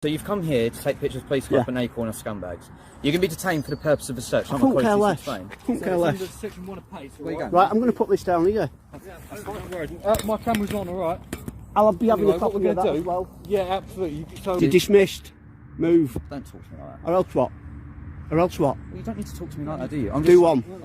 So you've come here to take pictures of police car and acorn scumbags. You're going to be detained for the purpose of a search. I couldn't care less. Couldn't care less. Right, I'm going to put this down here. My camera's on, alright? I'll be having a copy of that as well. Yeah, absolutely. So you're dismissed. Move. Don't talk to me like that. Or else what? Or else what? Well, you don't need to talk to me like that, do you? I'm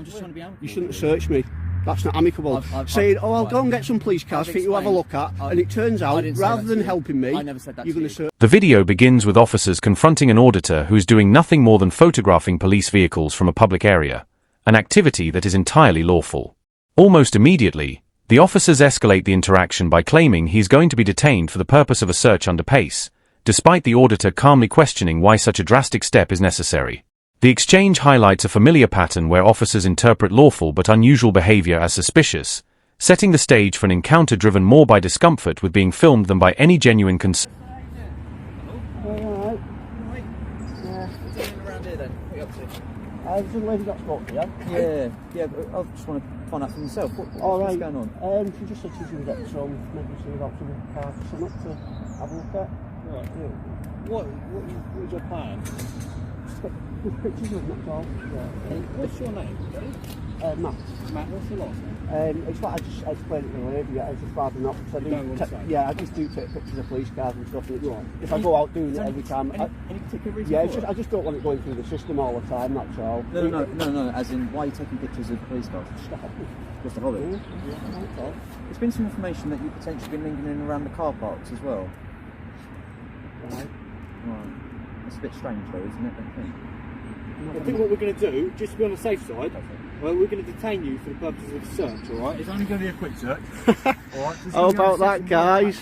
just trying to be amicable. You shouldn't search me. That's not amicable. Saying, oh, I'll go and get some police cars for you to have a look at, and it turns out, rather than helping me, you're going to search. The video begins with officers confronting an auditor who is doing nothing more than photographing police vehicles from a public area, an activity that is entirely lawful. Almost immediately, the officers escalate the interaction by claiming he is going to be detained for the purpose of a search under PACE, despite the auditor calmly questioning why such a drastic step is necessary. The exchange highlights a familiar pattern where officers interpret lawful but unusual behavior as suspicious, setting the stage for an encounter driven more by discomfort with being filmed than by any genuine concern. There's a lady got spoke to you. Yeah, but I just want to find out for myself. What's going on? She just said she's going to get some, maybe some about some cars or something to have a look at. Right, yeah. What is your plan? Just pictures of them, that's all. What's your name? Matt. Matt, what's your last name? It's like I just explained it to the lady, I just rather not. I just do take pictures of police cars and stuff. If I go out doing it every time. Any particular reason? Yeah, I just don't want it going through the system all the time, that's all. No, as in, why are you taking pictures of police cars? Just a hobby? Yeah, there's been some information that you've potentially been lingering around the car parks as well. Right. It's a bit strange though, isn't it? I think what we're going to do, just to be on the safe side, we're going to detain you for the purposes of the search, alright? It's only going to be a quick search. Alright? How about that, guys?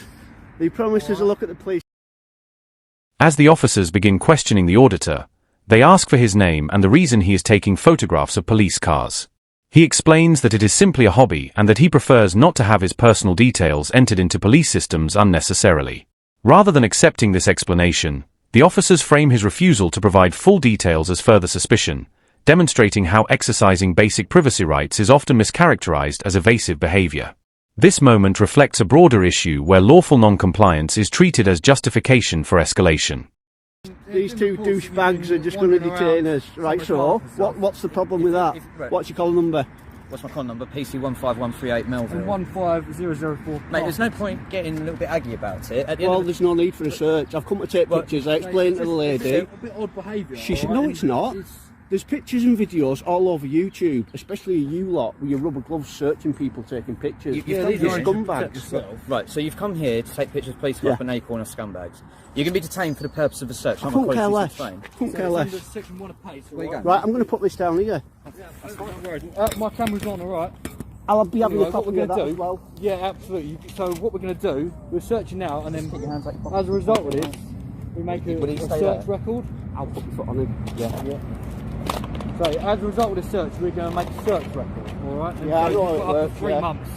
They promised us a look at the police. As the officers begin questioning the auditor, they ask for his name and the reason he is taking photographs of police cars. He explains that it is simply a hobby and that he prefers not to have his personal details entered into police systems unnecessarily. Rather than accepting this explanation, the officers frame his refusal to provide full details as further suspicion, demonstrating how exercising basic privacy rights is often mischaracterized as evasive behavior. This moment reflects a broader issue where lawful non-compliance is treated as justification for escalation. These two douchebags are just going to detain us. Right, so, what's the problem with that? What's your call number? What's my con number? PC 15138 Melville. 15004. Mate, there's no point getting a little bit aggy about it. There's no need for a search. I've come to take pictures. I explained to the lady. It's a bit odd behaviour. She said, no, it's not. There's pictures and videos all over YouTube, especially you lot with your rubber gloves searching people taking pictures. You're scumbags. Right, so you've come here to take pictures of police car and acorn scumbags. You're going to be detained for the purpose of a search. I couldn't care less. Couldn't care less. Right, I'm going to put this down here. My camera's on, alright? I'll be having a copy of that as well. Yeah, absolutely. So what we're going to do, we're searching now, and then as a result of this, we make a search record. I'll put your foot on him. Yeah. So as a result of the search, we're going to make a search record, alright? Yeah, I know you've got up to 3 months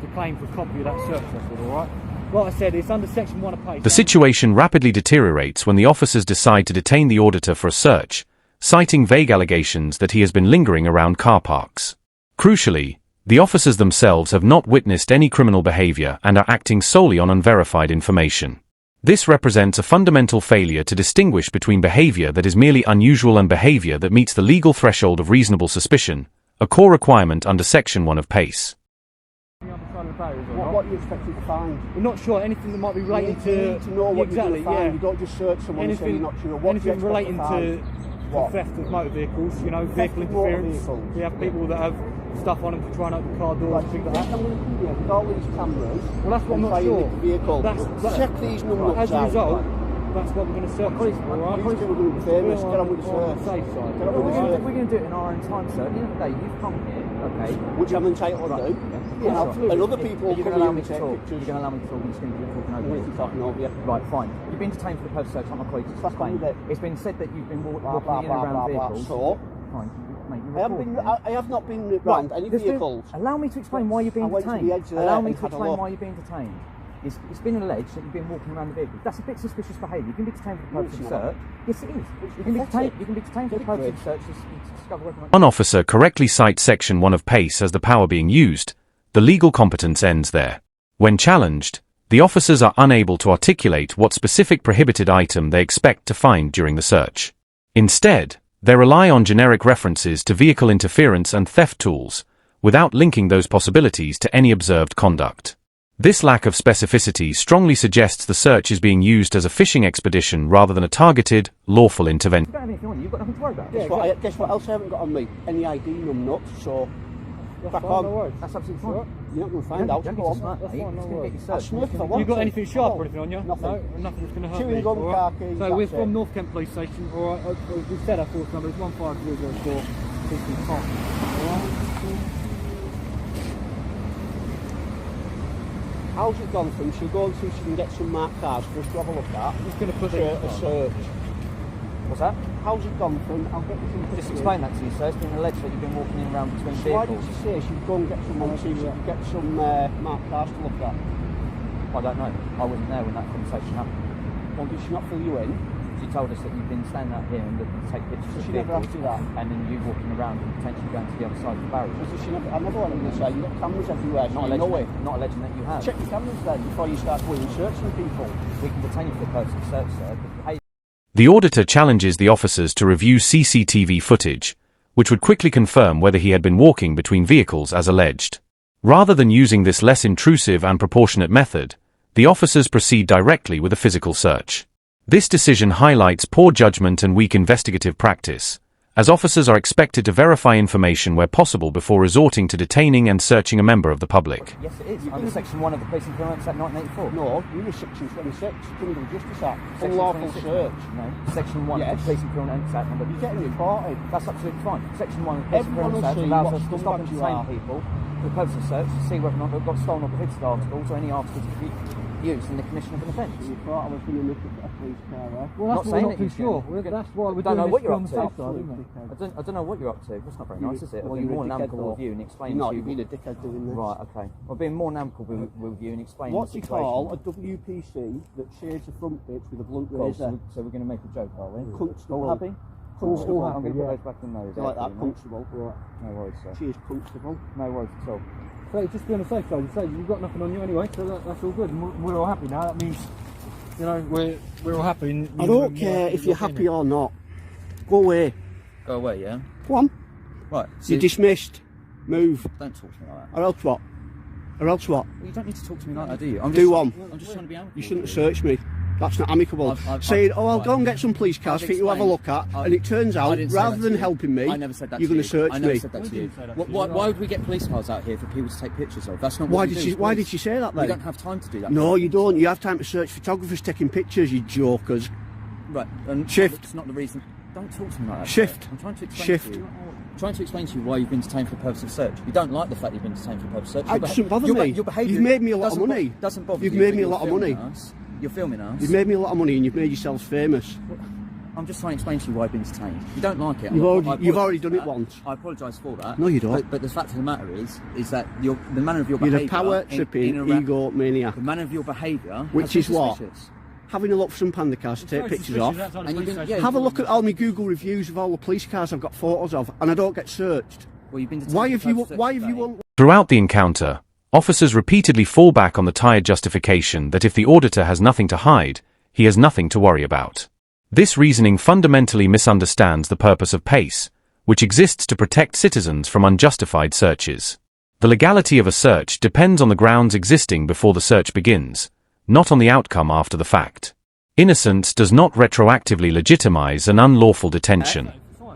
to claim for a copy of that search record, alright? Like I said, it's under section 1 of PACE. The situation rapidly deteriorates when the officers decide to detain the auditor for a search, citing vague allegations that he has been lingering around car parks. Crucially, the officers themselves have not witnessed any criminal behavior and are acting solely on unverified information. This represents a fundamental failure to distinguish between behavior that is merely unusual and behavior that meets the legal threshold of reasonable suspicion, a core requirement under Section 1 of PACE. What are you expecting to find? We're not sure. Anything that might be relating to... You need to know what you're going to find. You don't just search someone and say you're not sure. Anything relating to theft of motor vehicles, vehicle interference. We have people that have stuff on them to try and open car doors and things like that. With all these cameras, well, that's what I'm not sure. Check these numbers out. As a result, that's what we're going to search. These two are going to be famous. Get on with the search. We're going to do it in our own time, sir. At the end of the day, you've come here, okay? Which I'm entitled to do. Yeah, absolutely. And other people come here and take pictures. You're going to allow me to talk, and just going to be talking over you. Talking over you. Right, fine. You've been detained for the purpose of search, like my colleagues explained. It's been said that you've been walking in and around vehicles. So? Fine. Mate, I have not been around any vehicles. Allow me to explain why you're being detained. Allow me to explain why you're being detained. It's been alleged that you've been walking around the vehicle. That's a bit suspicious behaviour. You can be detained for the purpose of search. Yes, it is. You can be detained for the purpose of search to discover whether... One officer correctly cites Section 1 of PACE as the power being used. The legal competence ends there. When challenged, The officers are unable to articulate what specific prohibited item they expect to find during the search. Instead, they rely on generic references to vehicle interference and theft tools, without linking those possibilities to any observed conduct. This lack of specificity strongly suggests the search is being used as a fishing expedition rather than a targeted, lawful intervention. You don't have anything on you, you've got nothing to worry about. Yeah, guess what else I haven't got on me? Any ID nuts, so back on. That's absolutely fine. You're not going to find out. Go on. That's fine, no worries. You got anything sharp or anything on you? Nothing. No, nothing that's going to hurt Chewing me. gum, car keys, So we're that's from it. North Kent Police Station. Alright, we've said our force number is 15004. Alright. How's it gone from? She'll go and see if she can get some marked cars for us to have a look at. I'm just going to put a search. What's that? How's it gone from? I'll get you some pictures. Just explain that to you, sir. It's been alleged that you've been walking in around between So why vehicles. did you say she'd go and get someone to see if she could get some marked cars to look at? I don't know. I wasn't there when that conversation happened. Well, did she not fill you in? She told us that you've been standing out here and looking to take pictures of She never vehicles, asked you that. and then you walking around and potentially going to the other side of the barrier. I never went in this way. You've got cameras everywhere, so you know it. Not alleging that you have. Check your cameras then before you start going and searching people. We can detain you for the purpose of search, sir. The auditor challenges the officers to review CCTV footage, which would quickly confirm whether he had been walking between vehicles as alleged. Rather than using this less intrusive and proportionate method, the officers proceed directly with a physical search. This decision highlights poor judgment and weak investigative practice, as officers are expected to verify information where possible before resorting to detaining and searching a member of the public. Yes, it is. Under Section 1 of the Police and Confronts Act 1984. No, you were Section 26, Criminal Justice Act, Section unlawful 26, search. No, Section 1 of the Police and Confronts Act. You're getting reported. That's absolutely fine. Section 1 of the Police and Everyone will Confronts Act see allows what's us to done stop back and you detain are. people for the purpose of search to see whether or not they've got stolen or prohibited articles or any articles to be used in the commission of an offence. You thought I was going to look at a police car, eh? Well, Not that's saying not that too you sure. can. That's why we're don't know doing what this you're from up the to. safe side, isn't it? I don't know what you're up to. That's not very nice, is it? Well, I'll be you're more a than dickhead, amicable though. with you and explain You're not, to you. you've been a dickhead doing this. Right, okay. I'll be more than amicable with you and explain What's the it situation. called? A WPC that shades the front bits with a blunt Cool, razor. so we're going to make a joke, are we? Constable. All happy? Constable. I'm going to yeah. put those back in those. You like that, constable? Right. No worries, sir. She is constable. No worries at all. So just be on the safe side. You say you've got nothing on you anyway, so that's all good. And we're all happy now. That means, you know, we're all happy. And I don't care if you're happy or not. Go away. Go away, yeah? Go on. Right. So You're dismissed. Move. don't talk to me like that. Or else what? Or else what? Well, you don't need to talk to me like that, do you? I'm just trying to be amicable. You shouldn't search me. That's not amicable. I've Saying, oh, I'll right. go and get some police cars I've for you to have a look at, explained- and it turns I out, didn't say rather that than to you. helping me, I never said that you're to going you. to search I never me. said that to We you. didn't say that Why, to you. why would we get police cars out here for people to take pictures of? That's not Why what we did do. she? Why did she say that We then? don't have time to do that. No, you don't. You have time to search photographers taking pictures, you jokers. Right. And Shift. It's not the reason. Don't talk to me like that. Shift. sir. I'm trying to explain Shift. to you. Trying to explain to you why you've been detained for the purpose of search. You don't like the fact you've been detained for the purpose of search. It doesn't bother me. Your behaviour. You've made me a lot of doesn't money. Doesn't bother You've you, made but me a you're lot of money. filming us. You're filming us. You've made me a lot of money, and you've made yourselves famous. I'm just trying to explain to you why you've been detained. You don't like it. You've already done it once. I apologise for that. No, you don't. But the fact of the matter is that the manner of your You're behaviour. a power tripping ego maniac. The manner of your behaviour. Which has been is what? suspicious. Having a look for some panda cars to take pictures of. And you didn't- yeah, Have a look at all my Google reviews of all the police cars I've got photos of, and I don't get searched. Well, you've been detained Why for have the you? purpose of Why have search you? today. Want... Throughout the encounter, officers repeatedly fall back on the tired justification that if the auditor has nothing to hide, he has nothing to worry about. This reasoning fundamentally misunderstands the purpose of PACE, which exists to protect citizens from unjustified searches. The legality of a search depends on the grounds existing before the search begins, not on the outcome after the fact. Innocence does not retroactively legitimize an unlawful detention.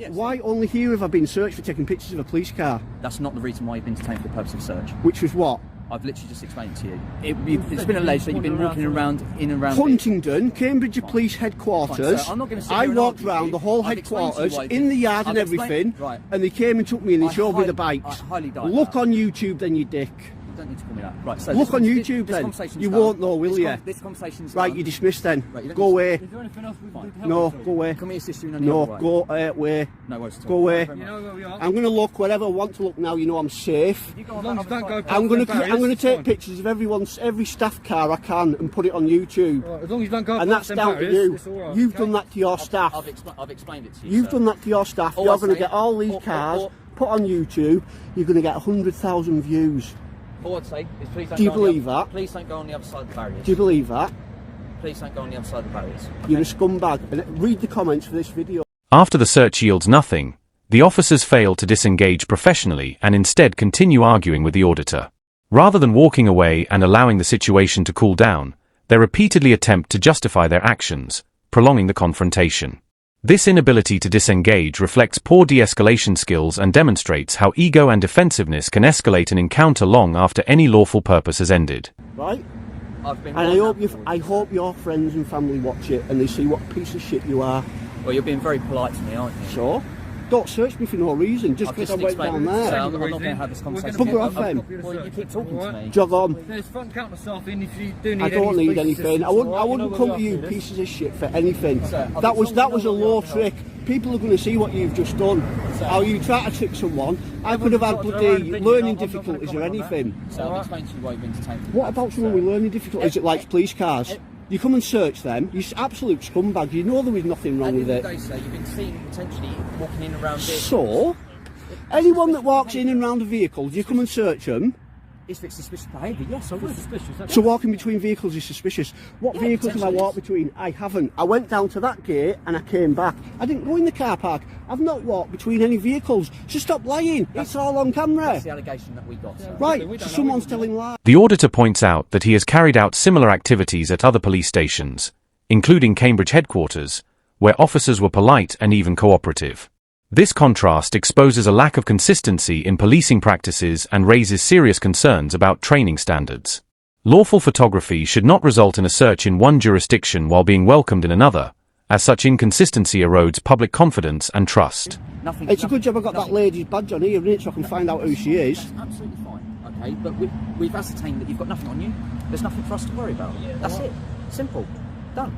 Why only here have I been searched for taking pictures of a police car? That's not the reason why you've been detained for the purpose of search. Which was what? I've literally just explained to you. It's been alleged that you've been walking around in and around. Huntingdon, Cambridge Police Headquarters. Fine, so I'm not gonna sit I here and walked argue with round you. the whole I've explained to you headquarters, why in the yard I've and explained- everything, right. and they came and took me and they I showed me the highly- bikes. I highly doubt Look that. on YouTube then, you dick. You don't need to call me that. Right, so Look on this YouTube then. conversation's You done. won't know, will This you? This conversation's Right, done. you're dismissed then. Right, you don't Go need to- away. Is there anything else we can do to help No, us, or- go away. Can we assist you in any No, other way? go away. No worries at all. Go away. Thank you You very know where we are. I'm going to look wherever I want to look now. You know I'm safe. much. You go on As long as that you don't other go side. I'm going past them to barriers, take fine. pictures of every staff car I can and put it on YouTube. Right, as long as you don't go And past that's them down to barriers, you. it's all right, You've okay? done that to your staff. I've explained it to you. You've sir. done that to your staff. All You're I'm going to saying- get all these or- cars or- put on YouTube. You're going to get 100,000 views. All I'd say is please don't Do you believe that? Please don't go on the other side of the barriers. Do you believe that? Please don't go on the other side of the barriers. Okay? You're a scumbag. And read the comments for this video. After the search yields nothing, the officers fail to disengage professionally and instead continue arguing with the auditor. Rather than walking away and allowing the situation to cool down, they repeatedly attempt to justify their actions, prolonging the confrontation. This inability to disengage reflects poor de-escalation skills and demonstrates how ego and defensiveness can escalate an encounter long after any lawful purpose has ended. Right? And I hope your friends and family watch it and they see what a piece of shit you are. Well, you're being very polite to me, aren't you? So? Don't search me for no reason, just because I went down there. So I'm not going to have this conversation. Bugger off then. Well, you keep talking to me. Jog on. There's front counter staff in if you do need I don't need anything. I wouldn't come to you pieces of shit for anything. That was a low trick. People are going to see what you've just done. How you try to trick someone. I could have had bloody learning difficulties or anything. So I'll explain to you why you've been detained. What about someone with learning difficulties that likes police cars? You come and search them, you're absolute scumbag, you know there was nothing wrong with it. You've been seen potentially walking in around vehicles. So, anyone that walks in and around a vehicle, do you come and search them? If it's suspicious behaviour, yes, I would. So walking between vehicles is suspicious. What vehicles have I walked between? I haven't. I went down to that gate and I came back. I didn't go in the car park. I've not walked between any vehicles. So stop lying. It's all on camera. That's the allegation that we got. So. Right, so someone's telling lies. The auditor points out that he has carried out similar activities at other police stations, including Cambridge headquarters, where officers were polite and even cooperative. This contrast exposes a lack of consistency in policing practices and raises serious concerns about training standards. Lawful photography should not result in a search in one jurisdiction while being welcomed in another, as such inconsistency erodes public confidence and trust. It's a good job I got that lady's badge on here, isn't it, so I can find out who she is. That's absolutely fine, okay, but we've ascertained that you've got nothing on you. There's nothing for us to worry about. That's it. Simple. Done.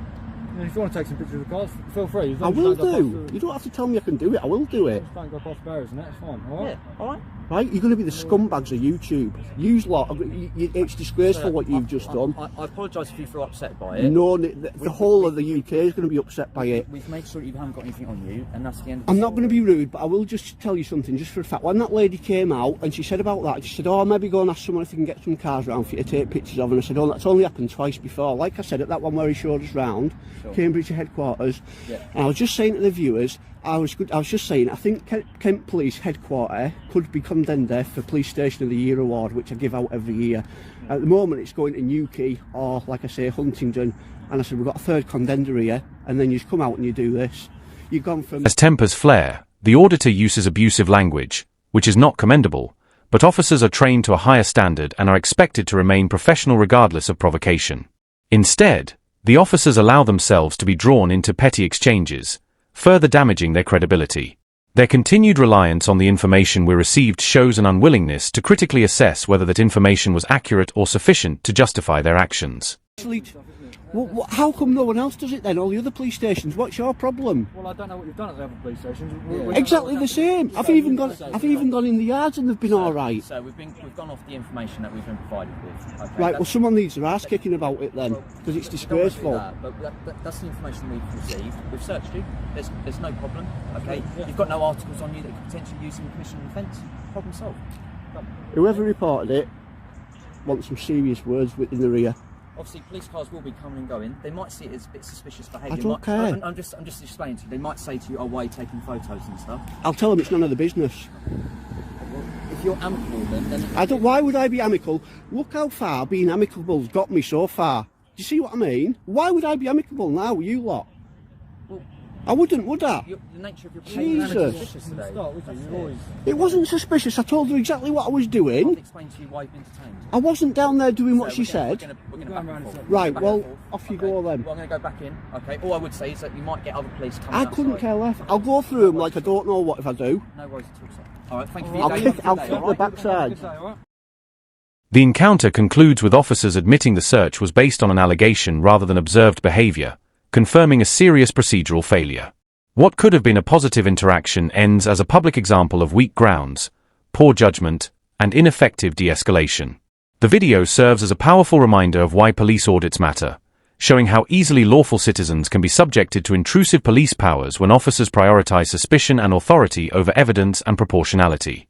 And if you want to take some pictures of the cars, feel free. I will do. You don't have to tell me I can do it. I will do it. Just don't go past barriers and that's fine. All right? Yeah. All right. Right? You're going to be the scumbags of YouTube. Use lot. It's disgraceful what you've just done. I apologise if you feel upset by it. No, the whole of the UK is going to be upset by it. We've made sure that you haven't got anything on you, and that's the end of I'm not going to be rude, but I will just tell you something, just for a fact. When that lady came out and she said about that, she said, oh, maybe go and ask someone if they can get some cars round for you to take pictures of. And I said, oh, that's only happened twice before. Like I said, at that one where he showed us round, Cambridge headquarters. Yeah. And I was just saying to the viewers, I was just saying, I think Kent Police Headquarter could be contender for Police Station of the Year award, which I give out every year. At the moment, it's going to Newquay or, like I say, Huntingdon. And I said, we've got a third contender here, and then you just come out and you do this. You've gone from... As tempers flare, the auditor uses abusive language, which is not commendable, but officers are trained to a higher standard and are expected to remain professional regardless of provocation. Instead, the officers allow themselves to be drawn into petty exchanges, further damaging their credibility. Their continued reliance on the information we received shows an unwillingness to critically assess whether that information was accurate or sufficient to justify their actions. Well, how come no one else does it then? All the other police stations. What's your problem? Well, I don't know what you've done at the other police stations. Exactly the same. I've even gone in the yards and they've been all right. So we've gone off the information that we've been provided with. Okay, right. Well, someone needs their ass kicking about it then, because it's disgraceful. But that's the information we've received. We've searched you. There's no problem. Okay. You've got no articles on you that could potentially use in commission of offence. Problem solved. Whoever reported it wants some serious words in the rear. Obviously, police cars will be coming and going. They might see it as a bit suspicious behaviour. I don't care. I'm just explaining to you. They might say to you, "Oh, why are you taking photos and stuff?" I'll tell them it's none of the business. If you're amicable, then I don't. Why would I be amicable? Look how far being amicable's got me so far. Do you see what I mean? Why would I be amicable now, you lot? Well, I wouldn't, would I? The nature of your behaviour was suspicious today. It wasn't suspicious. I told her exactly what I was doing. I've explained to you why you've been detained. I wasn't down there doing what she said. We're going to right, well, off you go then. Well, I'm going to go back in. Okay. All I would say is that you might get other police coming I couldn't care less. I'll go through them like I don't know what if I do. No worries at all, sir. All right, thank you for your day. I'll kick the backside. The encounter concludes with officers admitting the search was based on an allegation rather than observed behaviour, confirming a serious procedural failure. What could have been a positive interaction ends as a public example of weak grounds, poor judgment, and ineffective de-escalation. The video serves as a powerful reminder of why police audits matter, showing how easily lawful citizens can be subjected to intrusive police powers when officers prioritize suspicion and authority over evidence and proportionality.